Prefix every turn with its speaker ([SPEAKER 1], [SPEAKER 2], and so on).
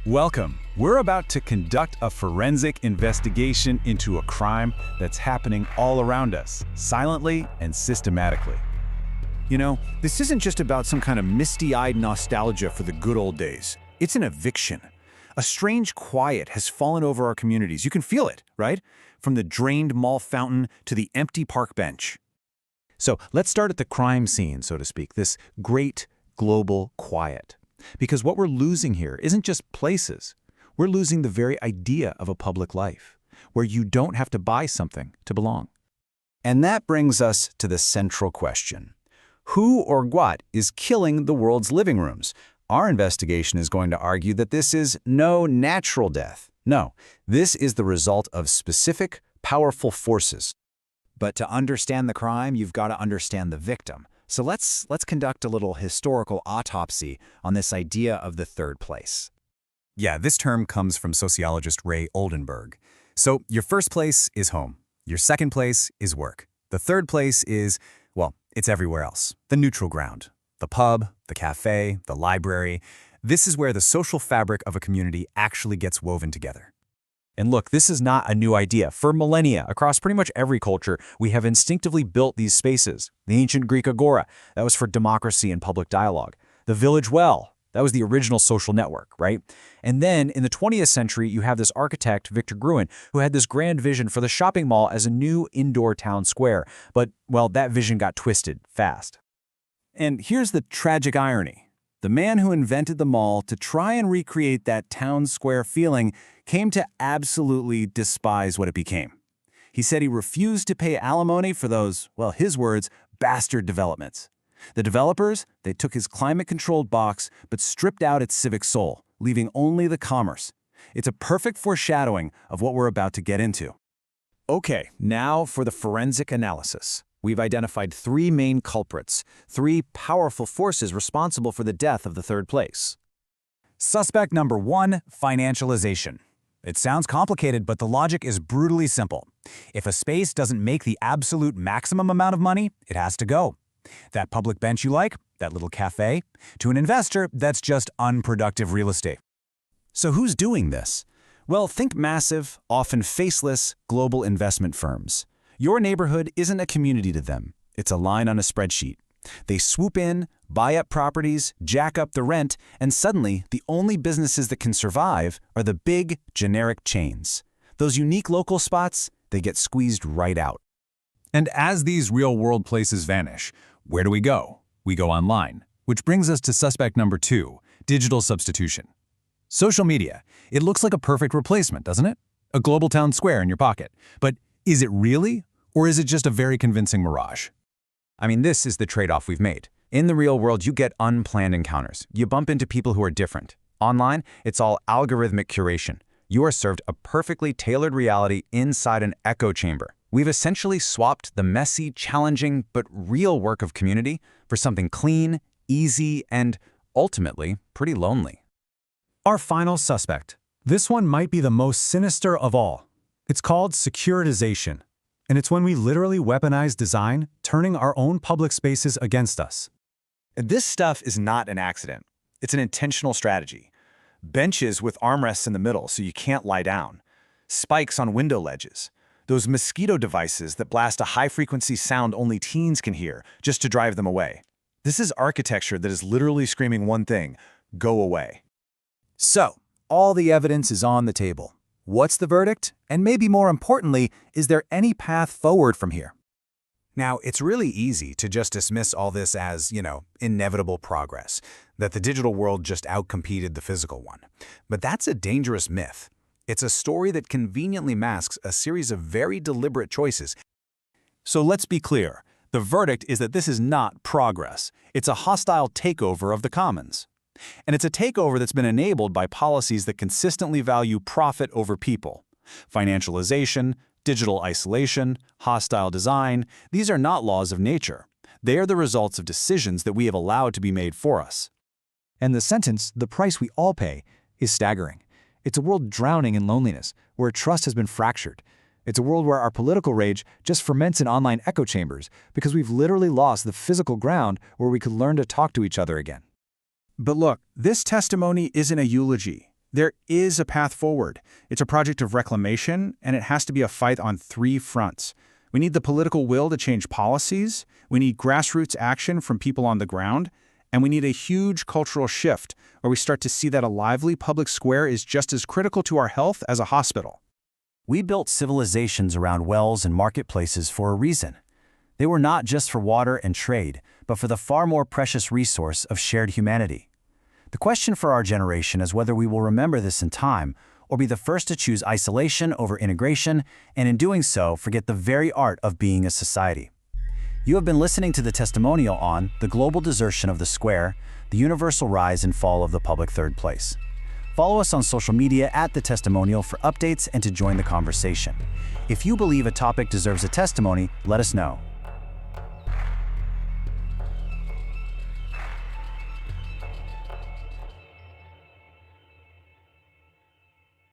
[SPEAKER 1] Welcome. We're about to conduct a forensic investigation into a crime that's happening all around us, silently and systematically.
[SPEAKER 2] You know, this isn't just about some kind of misty-eyed nostalgia for the good old days. It's an eviction. A strange quiet has fallen over our communities. You can feel it, right? From the drained mall fountain to the empty park bench. So let's start at the crime scene, so to speak, this great global quiet. Because what we're losing here isn't just places. We're losing the very idea of a public life, where you don't have to buy something to belong. And that brings us to the central question. Who or what is killing the world's living rooms? Our investigation is going to argue that this is no natural death. No, this is the result of specific, powerful forces. But to understand the crime, you've got to understand the victim. So let's conduct a little historical autopsy on this idea of the third place.
[SPEAKER 3] Yeah, this term comes from sociologist Ray Oldenburg. So your first place is home. Your second place is work. The third place is, well, it's everywhere else. The neutral ground. The pub, the cafe, the library. This is where the social fabric of a community actually gets woven together.
[SPEAKER 2] And look, this is not a new idea. For millennia, across pretty much every culture, we have instinctively built these spaces. The ancient Greek agora, that was for democracy and public dialogue. The village well, that was the original social network, right? And then in the 20th century, you have this architect, Victor Gruen, who had this grand vision for the shopping mall as a new indoor town square. But, well, that vision got twisted fast. And here's the tragic irony. The man who invented the mall to try and recreate that town square feeling came to absolutely despise what it became. He said he refused to pay alimony for those, well, his words, bastard developments. The developers, they took his climate-controlled box but stripped out its civic soul, leaving only the commerce. It's a perfect foreshadowing of what we're about to get into. Okay, now for the forensic analysis. We've identified three main culprits, three powerful forces responsible for the death of the third place.
[SPEAKER 3] Suspect number 1, financialization. It sounds complicated, but the logic is brutally simple. If a space doesn't make the absolute maximum amount of money, it has to go. That public bench you like, that little cafe, to an investor, that's just unproductive real estate.
[SPEAKER 2] So who's doing this? Well, think massive, often faceless, global investment firms. Your neighborhood isn't a community to them. It's a line on a spreadsheet. They swoop in, buy up properties, jack up the rent, and suddenly the only businesses that can survive are the big, generic chains. Those unique local spots, they get squeezed right out.
[SPEAKER 3] And as these real-world places vanish, where do we go? We go online, which brings us to suspect number 2, digital substitution. Social media. It looks like a perfect replacement, doesn't it? A global town square in your pocket. But is it really? Or is it just a very convincing mirage?
[SPEAKER 2] I mean, this is the trade-off we've made. In the real world, you get unplanned encounters. You bump into people who are different. Online, it's all algorithmic curation. You are served a perfectly tailored reality inside an echo chamber. We've essentially swapped the messy, challenging, but real work of community for something clean, easy, and ultimately pretty lonely.
[SPEAKER 4] Our final suspect. This one might be the most sinister of all. It's called securitization. And it's when we literally weaponize design, turning our own public spaces against us.
[SPEAKER 2] And this stuff is not an accident. It's an intentional strategy. Benches with armrests in the middle so you can't lie down. Spikes on window ledges. Those mosquito devices that blast a high-frequency sound only teens can hear just to drive them away. This is architecture that is literally screaming one thing: go away. So, all the evidence is on the table. What's the verdict? And maybe more importantly, is there any path forward from here?
[SPEAKER 3] Now, it's really easy to just dismiss all this as, inevitable progress, that the digital world just outcompeted the physical one. But that's a dangerous myth. It's a story that conveniently masks a series of very deliberate choices.
[SPEAKER 2] So let's be clear. The verdict is that this is not progress. It's a hostile takeover of the commons. And it's a takeover that's been enabled by policies that consistently value profit over people. Financialization, digital isolation, hostile design, these are not laws of nature. They are the results of decisions that we have allowed to be made for us. And the sentence, the price we all pay, is staggering. It's a world drowning in loneliness, where trust has been fractured. It's a world where our political rage just ferments in online echo chambers because we've literally lost the physical ground where we could learn to talk to each other again. But look, this testimony isn't a eulogy.
[SPEAKER 1] There is a path forward. It's a project of reclamation, and it has to be a fight on 3 fronts. We need the political will to change policies, we need grassroots action from people on the ground, and we need a huge cultural shift where we start to see that a lively public square is just as critical to our health as a hospital.
[SPEAKER 2] We built civilizations around wells and marketplaces for a reason. They were not just for water and trade, but for the far more precious resource of shared humanity. The question for our generation is whether we will remember this in time or be the first to choose isolation over integration, and in doing so, forget the very art of being a society. You have been listening to the testimonial on the global desertion of the square, the universal rise and fall of the public third place. Follow us on social media at The Testimonial for updates and to join the conversation. If you believe a topic deserves a testimony, let us know.